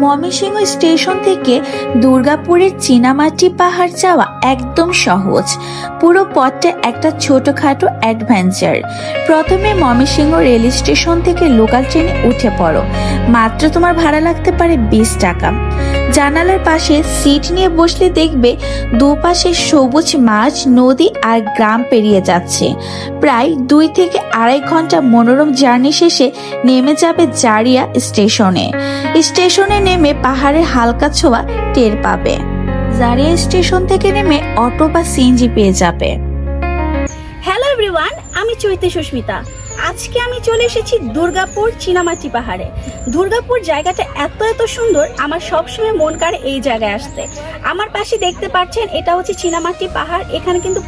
Mymensingh station থেকে দুর্গাপুরের চীনামাটি পাহাড় যাওয়া একদম সহজ। পুরো পথটা একটা ছোটখাটো অ্যাডভেঞ্চার। প্রথমে ময়মনসিংহ রেল স্টেশন থেকে লোকাল ট্রেনে উঠে পড়ো। মাত্র তোমার ভাড়া লাগতে পারে 20 টাকা। জানালার পাশে সিট নিয়ে বসলে দেখবে দুপাশে সবুজ মাঠ, নদী আর গ্রাম পেরিয়ে যাচ্ছে। প্রায় 2 থেকে আড়াই ঘন্টা মনোরম জার্নি শেষে নেমে যাবে জারিয়া স্টেশনে। স্টেশনে নেমে পাহাড়ের হালকা ছোঁয়া টের পাবে। জারিয়া স্টেশন থেকে নেমে অটো বা সিএনজি পেয়ে যাবে। হ্যালো এভরিওয়ান, আমি চৈতি সুস্মিতা। আজকে আমি চলে এসেছি দুর্গাপুর চীনামাটি পাহাড়ে। দুর্গাপুর জায়গাটা এত সুন্দর, আমার সবসময় মন কাড়ে এই জায়গায় আসতে। আমার পাশে দেখতে পাচ্ছেন, এটা হচ্ছে চীনামাটি পাহাড়। এখানে কিন্তু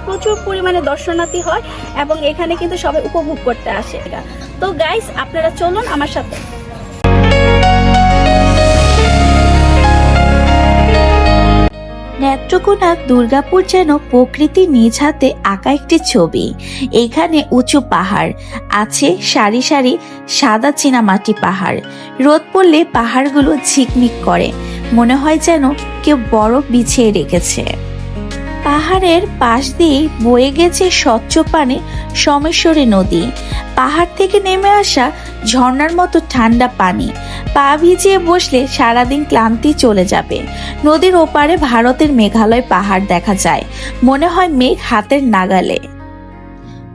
প্রচুর পরিমাণে দর্শনার্থী হয় এবং এখানে কিন্তু সবাই উপভোগ করতে আসে। তো গাইস, আপনারা চলুন আমার সাথে। নেত্রকোনা দুর্গাপুর যেন প্রকৃতির নিজ হাতে আঁকা একটি ছবি। এখানে উঁচু পাহাড় আছে, সারি সারি সাদা চীনামাটি পাহাড়। রোদ পড়লে পাহাড়গুলো ঝিকমিক করে, মনে হয় যেন কেউ বরফ বিছিয়ে রেখেছে। পাহাড়ের পাশ দিয়ে বয়ে গেছে স্বচ্ছ পানি সোমেশ্বরী নদী। পাহাড় থেকে নেমে আসা ঝর্ণার মতো ঠান্ডা পানি, পা ভিজিয়ে বসলে সারাদিন ক্লান্তি চলে যাবে। নদীর ওপারে ভারতের মেঘালয় পাহাড় দেখা যায়, মনে হয় মেঘ হাতের নাগালে।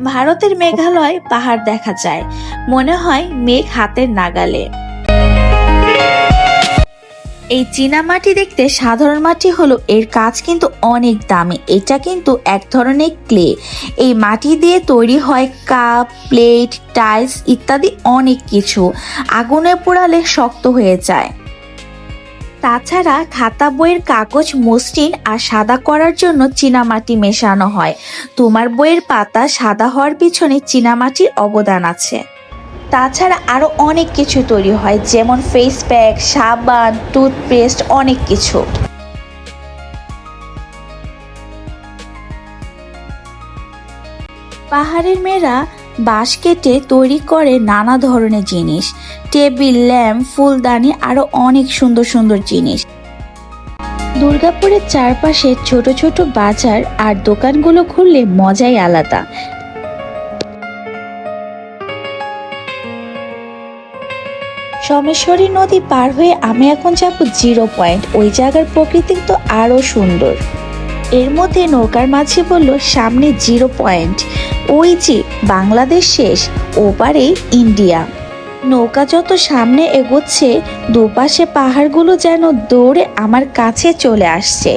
ভারতের মেঘালয় পাহাড় দেখা যায়, মনে হয় মেঘ হাতের নাগালে। এই চীনামাটি দেখতে সাধারণ মাটি হলো, এর কাজ কিন্তু অনেক দামি। এটা কিন্তু এক ধরনের ক্লে। এই মাটি দিয়ে তৈরি হয় কাপ, প্লেট, টাইলস ইত্যাদি অনেক কিছু। আগুনে পোড়ালে শক্ত হয়ে যায়। তাছাড়া খাতা বইয়ের কাগজ মসৃণ আর সাদা করার জন্য চীনামাটি মেশানো হয়। তোমার বইয়ের পাতা সাদা হওয়ার পিছনে চীনামাটির অবদান আছে। তাছাড়া আরো অনেক কিছু তৈরি হয়, যেমন ফেস প্যাক, সাবান, টুথপেস্ট, অনেক কিছু। পাহাড়ের মেয়েরা বাঁশ কেটে তৈরি করে নানা ধরনের জিনিস, টেবিল, ল্যাম্প, ফুলদানি, আরো অনেক সুন্দর জিনিস। দুর্গাপুরের চারপাশে ছোট ছোট বাজার আর দোকানগুলো ঘুরলে মজাই আলাদা। সোমেশ্বরী নদী পার হয়ে আমি এখন যাব 0 পয়েন্ট। ওই জায়গার প্রকৃতি তো আরো সুন্দর। এর মধ্যে নৌকার মাঝি বলল, সামনে 0 পয়েন্ট, ওই যে বাংলাদেশ শেষ, ওপারেই ইন্ডিয়া। নৌকা যত সামনে এগোচ্ছে, দুপাশে পাহাড়গুলো যেন দৌড়ে আমার কাছে চলে আসছে।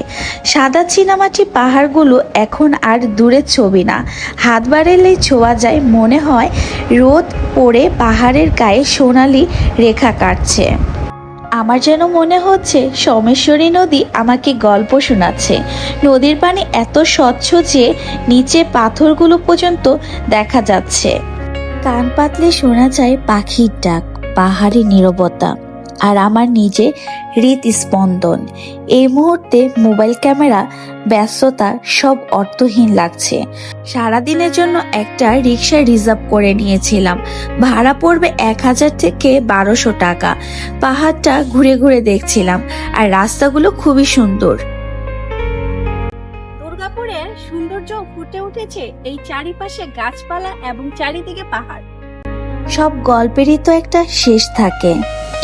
সাদা চীনামাটি পাহাড়গুলো এখন আর দূরের ছবি না, হাত বাড়ালেই ছোঁয়া যায়। মনে হয় রোদ পড়ে পাহাড়ের গায়ে সোনালি রেখা কাটছে। আমার যেন মনে হচ্ছে সোমেশ্বরী নদী আমাকে গল্প শোনাচ্ছে। নদীর পানি এত স্বচ্ছ যে নিচে পাথরগুলো পর্যন্ত দেখা যাচ্ছে। কান পাতলে শোনা যায় পাখির ডাক, পাহাড়ের নীরবতা আর আমার নিজের হৃদস্পন্দন। এই মুহূর্তে মোবাইল ক্যামেরা, ব্যস্ততা সব অর্থহীন লাগছে। সারাদিনের জন্য একটা রিক্সা রিজার্ভ করে নিয়েছিলাম। ভাড়া পড়বে 1000 থেকে 1200 টাকা। পাহাড়টা ঘুরে দেখছিলাম আর রাস্তাগুলো খুবই সুন্দর। দুর্গাপুরের সৌন্দর্য ফুটে উঠেছে এই চারিপাশে গাছপালা এবং চারিদিকে পাহাড়। সব গল্পেরই তো একটা শেষ থাকে।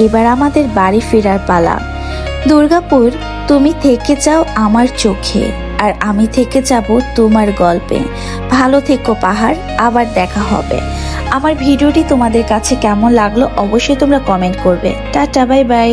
এবার আমাদের বাড়ি ফেরার পালা। দুর্গাপুর, তুমি থেকে যাও আমার চোখে, আর আমি থেকে যাব তোমার গল্পে। ভালো থেকো পাহাড়, আবার দেখা হবে। আমার ভিডিওটি তোমাদের কাছে কেমন লাগলো অবশ্যই তোমরা কমেন্ট করবে। Tata, bye bye.